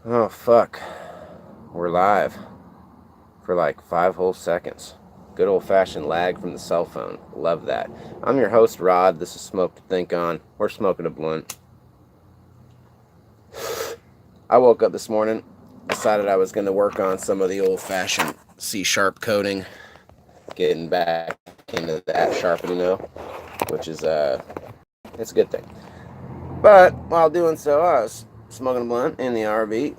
Oh, fuck. We're live for like 5 whole seconds. Good old fashioned lag from the cell phone. Love that. I'm your host, Rod. This is Smoke to Think On. We're smoking a blunt. I woke up this morning, decided I was going to work on some of the old fashioned C-sharp coding, getting back into that sharpening now, which is, it's a good thing. But while doing so, I was smoking a blunt in the RV,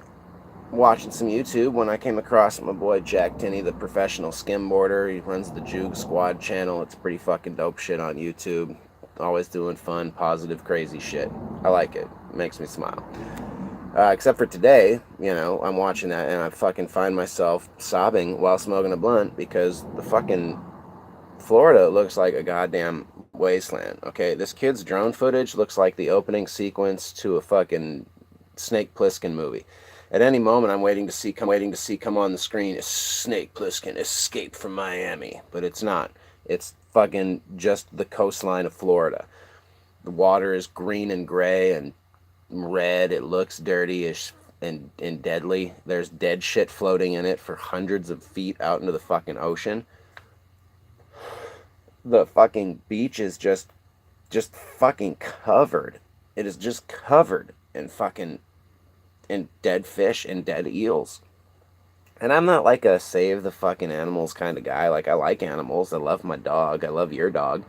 watching some YouTube when I came across my boy Jack Tinney, the professional skimboarder. He runs the Juke Squad channel. It's pretty fucking dope shit on YouTube. Always doing fun, positive, crazy shit. I like it. It makes me smile. Except for today, I'm watching that and I fucking find myself sobbing while smoking a blunt because the fucking Florida looks like a goddamn wasteland. Okay, this kid's drone footage looks like the opening sequence to a fucking Snake Plissken movie. At any moment, I'm waiting to see come on the screen is Snake Plissken escaped from Miami, but it's not. It's fucking just the coastline of Florida. The water is green and gray and red. It looks dirty and deadly. There's dead shit floating in it for hundreds of feet out into the fucking ocean. The fucking beach is just fucking covered. It is just covered in fucking in dead fish and dead eels. And I'm not like a save the fucking animals kind of guy. Like, I like animals. I love my dog. I love your dog.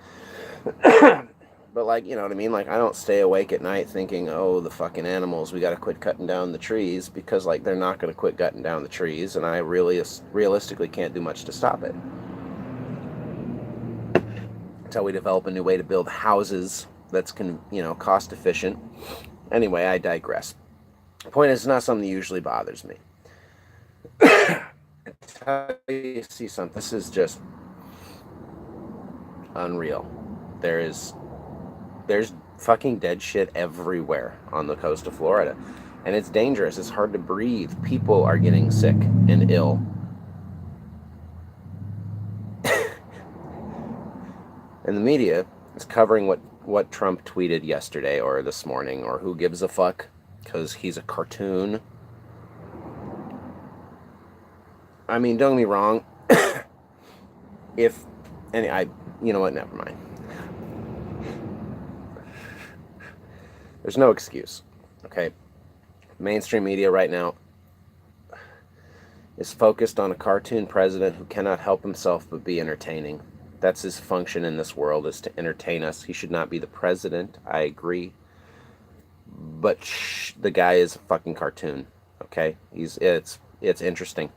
But, like, you know what I mean? Like, I don't stay awake at night thinking, oh, the fucking animals, we got to quit cutting down the trees, because, like, they're not going to quit cutting down the trees, and I really realistically can't do much to stop it until we develop a new way to build houses that's cost efficient. Anyway, I digress. The point is, it's not something that usually bothers me. Until you see something, this is just unreal. There's fucking dead shit everywhere on the coast of Florida, and it's dangerous. It's hard to breathe. People are getting sick and ill. And the media is covering what Trump tweeted yesterday or this morning, or who gives a fuck, because he's a cartoon. I mean, don't get me wrong. if and I you know what, never mind. There's no excuse. Okay, mainstream media right now is focused on a cartoon president who cannot help himself but be entertaining. That's his function in this world, is to entertain us. He should not be the president, I agree. But the guy is a fucking cartoon. Okay? It's interesting.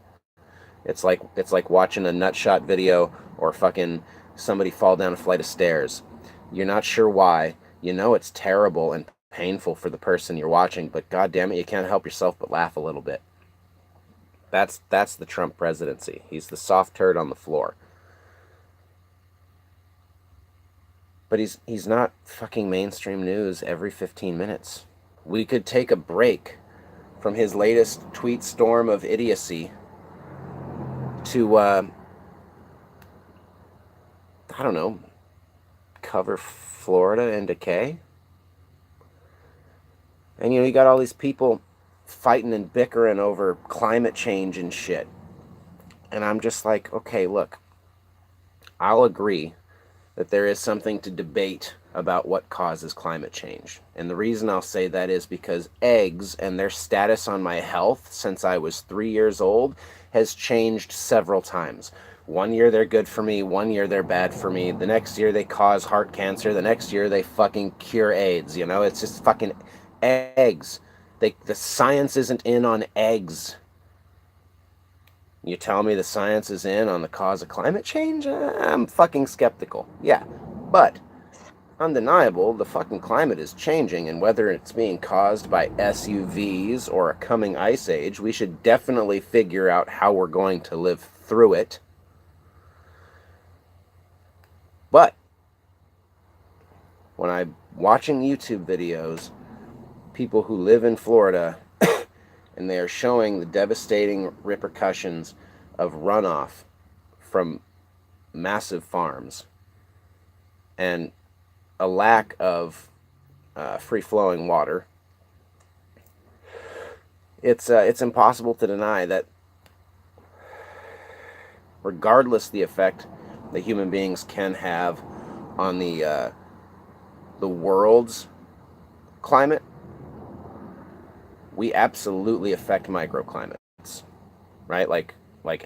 It's like watching a nutshot video or fucking somebody fall down a flight of stairs. You're not sure why. You know it's terrible and painful for the person you're watching, but god damn it, you can't help yourself but laugh a little bit. That's the Trump presidency. He's the soft turd on the floor. But he's not fucking mainstream news every 15 minutes. We could take a break from his latest tweet storm of idiocy to I don't know, cover Florida in decay. And you got all these people fighting and bickering over climate change and shit. And I'm just like, okay, look, I'll agree that there is something to debate about what causes climate change. And the reason I'll say that is because eggs and their status on my health since I was 3 years old has changed several times. One year they're good for me, one year they're bad for me. The next year they cause heart cancer, the next year they fucking cure AIDS. It's just fucking eggs. The science isn't in on eggs. You tell me the science is in on the cause of climate change? I'm fucking skeptical. Yeah. But, undeniable, the fucking climate is changing, and whether it's being caused by SUVs or a coming ice age, we should definitely figure out how we're going to live through it. But, when I'm watching YouTube videos, people who live in Florida, and they are showing the devastating repercussions of runoff from massive farms and a lack of free-flowing water, it's impossible to deny that regardless the effect that human beings can have on the world's climate, we absolutely affect microclimates, right? Like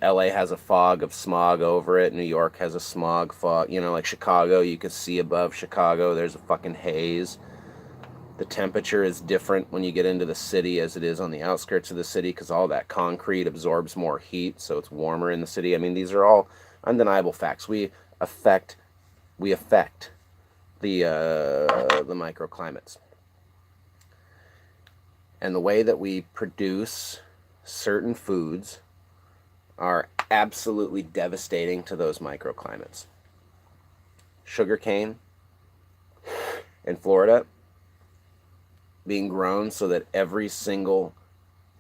LA has a fog of smog over it. New York has a smog fog. You know, like Chicago, you can see above Chicago, there's a fucking haze. The temperature is different when you get into the city as it is on the outskirts of the city because all that concrete absorbs more heat, so it's warmer in the city. I mean, these are all undeniable facts. We affect the microclimates. And the way that we produce certain foods are absolutely devastating to those microclimates. Sugarcane in Florida being grown so that every single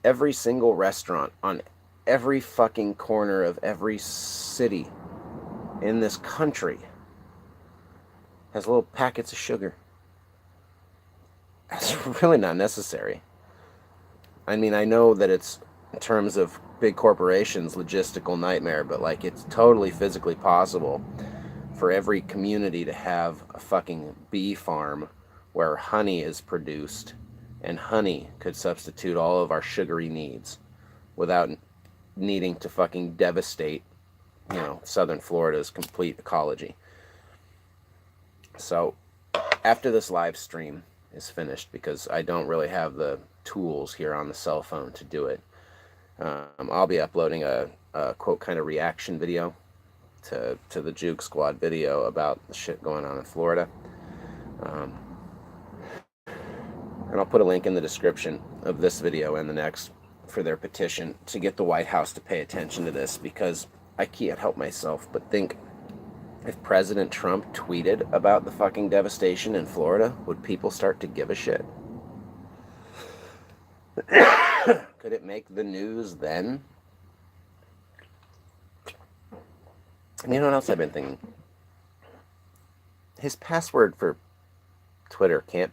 restaurant on every fucking corner of every city in this country has little packets of sugar. That's really not necessary. I mean, I know that it's, in terms of big corporations, logistical nightmare, but like it's totally physically possible for every community to have a fucking bee farm where honey is produced, and honey could substitute all of our sugary needs without needing to fucking devastate, you know, southern Florida's complete ecology. So after this live stream is finished, because I don't really have the tools here on the cell phone to do it, I'll be uploading a quote kind of reaction video to the Juke Squad video about the shit going on in Florida. And I'll put a link in the description of this video and the next for their petition to get the White House to pay attention to this, because I can't help myself but think, if President Trump tweeted about the fucking devastation in Florida, would people start to give a shit? Could it make the news then? You know what else I've been thinking? His password for Twitter can't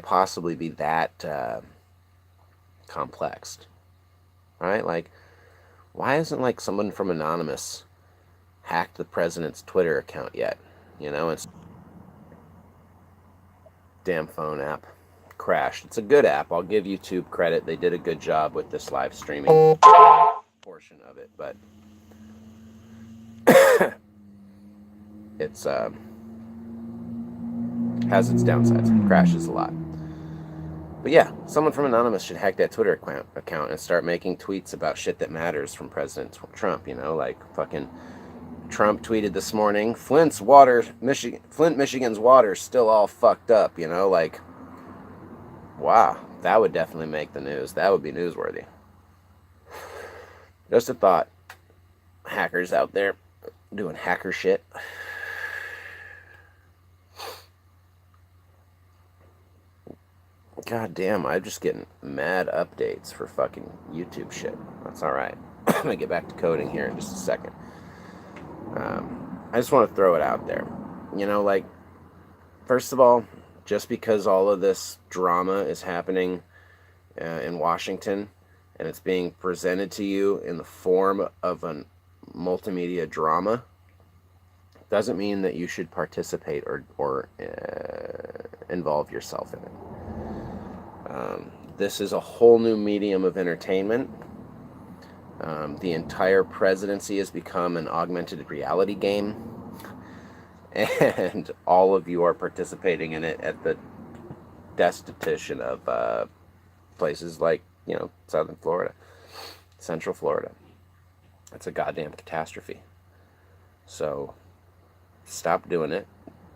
possibly be that complex, right? Like, why isn't like someone from Anonymous hacked the president's Twitter account yet? You know, it's damn phone app crashed. It's a good app. I'll give YouTube credit. They did a good job with this live streaming portion of it, but it's has its downsides. It crashes a lot. But yeah, someone from Anonymous should hack that Twitter account and start making tweets about shit that matters from President Trump, you know, like fucking Trump tweeted this morning, Flint, Michigan's water's still all fucked up, you know, like, wow, that would definitely make the news. That would be newsworthy. Just a thought. Hackers out there doing hacker shit. God damn, I'm just getting mad updates for fucking YouTube shit. That's alright. I'm gonna get back to coding here in just a second. I just want to throw it out there. You know, like, first of all, just because all of this drama is happening in Washington and it's being presented to you in the form of a multimedia drama, doesn't mean that you should participate or involve yourself in it. This is a whole new medium of entertainment. The entire presidency has become an augmented reality game, and all of you are participating in it at the destitution of places like, you know, southern Florida, central Florida. It's a goddamn catastrophe. So stop doing it.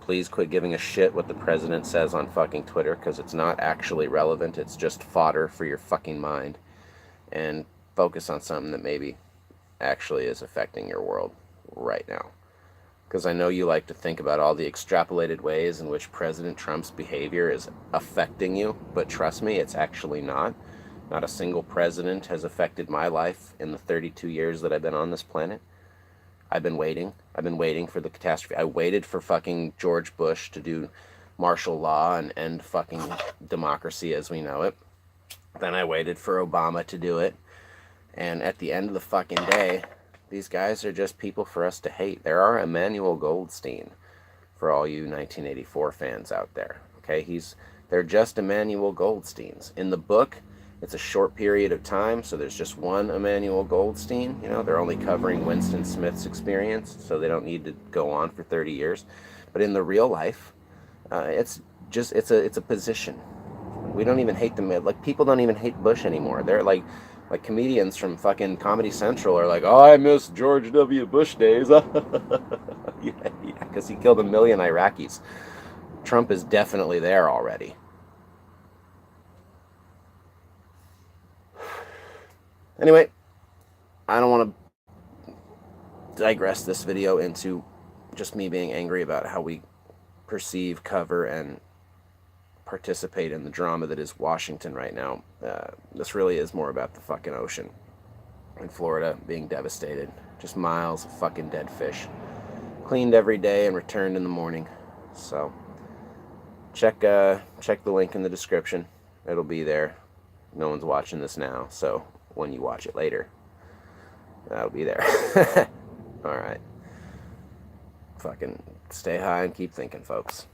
Please quit giving a shit what the president says on fucking Twitter, because it's not actually relevant. It's just fodder for your fucking mind. And focus on something that maybe actually is affecting your world right now. Because I know you like to think about all the extrapolated ways in which President Trump's behavior is affecting you, but trust me, it's actually not. Not a single president has affected my life in the 32 years that I've been on this planet. I've been waiting for the catastrophe. I waited for fucking George Bush to do martial law and end fucking democracy as we know it. Then I waited for Obama to do it. And at the end of the fucking day, these guys are just people for us to hate. There are Emmanuel Goldstein for all you 1984 fans out there. Okay, they're just Emmanuel Goldsteins. In the book, it's a short period of time, so there's just one Emmanuel Goldstein. You know, they're only covering Winston Smith's experience, so they don't need to go on for 30 years. But in the real life, it's a position. We don't even hate them. Like, people don't even hate Bush anymore. They're like comedians from fucking Comedy Central are like, oh, I miss George W. Bush days. Yeah, because he killed 1 million Iraqis. Trump is definitely there already. Anyway, I don't want to digress this video into just me being angry about how we perceive, cover, and participate in the drama that is Washington right now. This really is more about the fucking ocean in Florida being devastated. Just miles of fucking dead fish. Cleaned every day and returned in the morning. So check the link in the description. It'll be there. No one's watching this now, so when you watch it later, that'll be there. All right. Fucking stay high and keep thinking, folks.